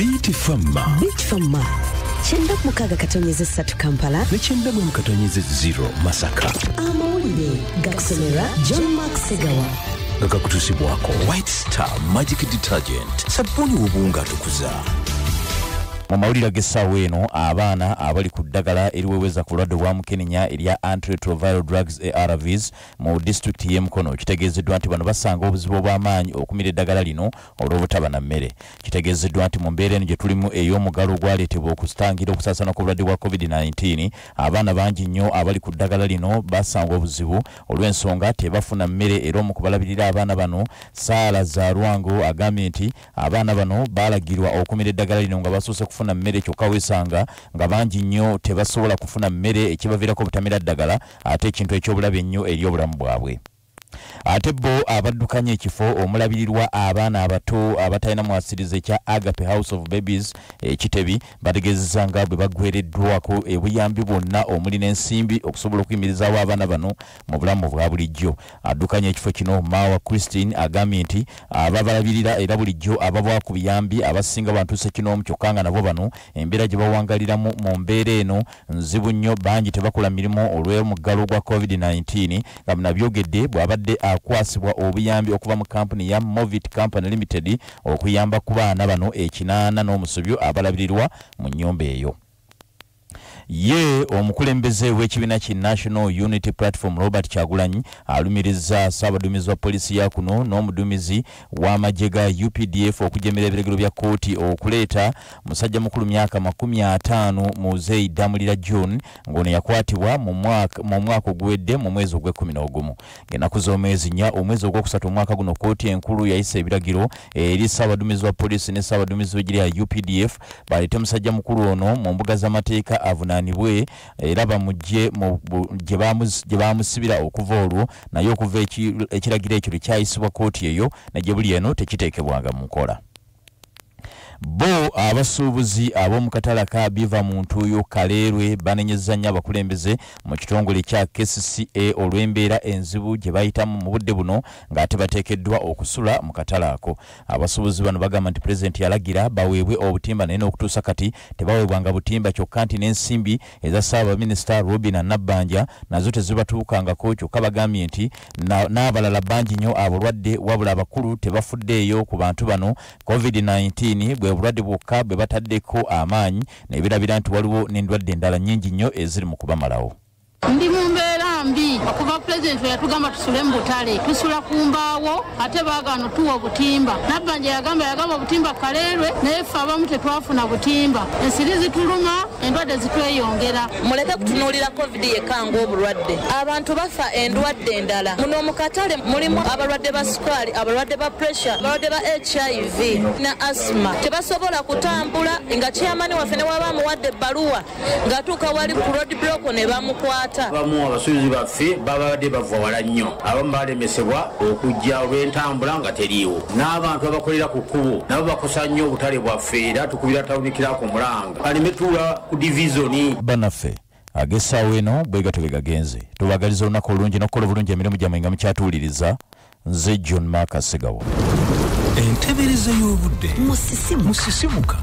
Beat Fama. Chenda mukaga katonyeze 3 Kampala. Nechenda mukatonyeze 0 Masaka. Amawulire gakusomera John Mark Segawa. Gakakutusibwako White Star Magic Detergent. Sabuni wobunga tukuza. Mu mawulire g'essaawa eno abaana abali ku ddagala eriweeweza ku bulwadde bwa mukenenya erya antiretroviral drugs ARVs mu disitulikiti y'e Mukono kitegeezeddwa nti bano basanga obuzibu obw'amaanyi okumira eddagala lino olw'obutaba na mmere. Kitegeezeddwa nti mu mbeera eno gye tulimu ey'omuggalo ogwaleetebwa okutangira okusaasaana kw'obulwadde bwa COVID-19 abaana bangi nnyo abali ku ddagala lino basanga obuzibu olw'ensonga tebafuna mmere era omu kubalabirira abaana bano Saala Zaalwango agambye nti abaana bano baalagirwa okumira eddagala lino nga basuuse kufuna mmere kyokka weesanga nga bangi nnyo tebasobola kufuna mmere ekibaviirako obutamira ddagala ate ekintu eky'obulabe ennyo eri obulamu bwabwe. Ate bo abaddukanya ekifo omulabirirwa abaana abato abatalina mwasiriza ekya Agape House of Babies Kitebi bategeezezza nga bwe baggwereddwako ebuyambi bwonna omuli n'ensimbi okusobola okuyimirizaawo abaana bano mu bulamu bwa bulijjo. Addukanya ekifo kino Maawa Christine agambye nti ababalabirira era bulijjo ababwa ku buyambi abasinga bantuuse kinoomu kyokka nga nabo bano embeera gye bawangaliramu mu mbeera eno nzibu nnyo, bangi tebakola mirimu olw'omuggalo gwa COVID-19 nga munabyogedde bw'abadde akwasibwa obuyambi okuva mu kampuni ya Movit Company Limited okuyamba ku baana bano 8 n'omusobyo abalabirirwa mu nnyumba eyo. Ye omukulembeze w'ekibiina ki National Unity Platform Robert Kyagulanyi alumiriza Ssaabaduumizi wa poliisi ya kuno n'omuduumizi w'amagye ga UPDF okujemera ebiragiro bya kooti okuleeta musajja mukulu myaka 50 Muzeeyi Damulira John ng'ono yakwatibwa mu mwaka oguwedde mu mwezi ogw'e11. Ng'ennaku z'omwezi 4 omwezi ogwokusatu omwaka guno kooti enkulu yayisa ebiragiro eri Ssaabaduumizi wa poliisi ne Ssaabaduumizi w'eggye lya UPDF baleete musajja mukulu ono mu mbuga z'amateeka avunaanibwe era bamugye gye baamusibira okuva olwo naye okuva ekiragiro ekyo kyayisibwa kooti eyo najje buli eno tekiteekebwanga mu nkola. Bo abasuubuzi ab'omu katala ka Biva mu Ntuuyo Kaleerwe banenyezza nnyo abakulembeze mu kitongole kya KCCA olw'embeera enzibu gye bayitamu mu budde buno ng'ate bateekeddwa okusula mu katala ako. Abasuubuzi bano bagamba nti pulezidenti yalagira baweebwe obutimba naye n'okutuusa kati tebaweebwanga butimba kyokka nti n'ensimbi eza Ssaabaminisita Robinah Nabbanja nazo tezibatuukangako kyokka bagambye nti n'abalala bangi nnyo abalwadde wabula abakulu tebafuddeeyo ku bantu bano COVID-19 bwe bulwadde bwokka bwe bataddeko amaanyi nebirabira nti waliwo n'endwadde endala nnyingi nnyo eziri mu kubamalawo. Ndi mu mbeera mbi okuva pulezidenti yatugamba tusule mu butale tusula ku mbaawo ate baagaana tuwa obutimba. Nabbanja yagamba obutimba Kaleerwe naye ffe abamu tetwafuna butimba. Ensiri zituluma, endwadde zitweyongera. Muleke kutunuulira COVID yekka ng'obulwadde. Abantu bafa endwadde endala. Muno mu katale mulimu abalwadde ba sukaali, abalwadde ba pressure, abalwadde ba HIV na asthma. Tebasobola kutambula nga chairman waffe ne waba amuwadde ebbaluwa ng'atuuka wali ku road block ne bamukwata. Abamu abasuubuzi baffe babadde bava wala nnyo, abamu balemesebwa okujja olw'entambula nga teriiwo. N'abantu abakolera ku kkubo nabo bakosa nnyo obutale bwaffe era tukubira tawunikira ku mulanga aleme tuula ku divizoni. Banaffe ag'essaawa eno bwe gatyo bwe gagenze. Tubagaliza olunaku olungi n'okukola obulungi emirimu gyammwe nga mukyatuwuliriza. Nze John Mark Segawa. Enteebereza y'obudde musisimuka.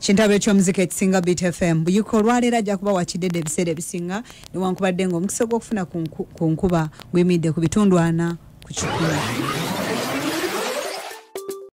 Kintabe ky'omuzika ekisinga Beat FM buyuko olwaleero ajja kuba wakidedde ebiseera ebisinga newankubadde ng'omukisa gw'okufuna ku nkuba gwemidde ku bitundu 4 ku 10.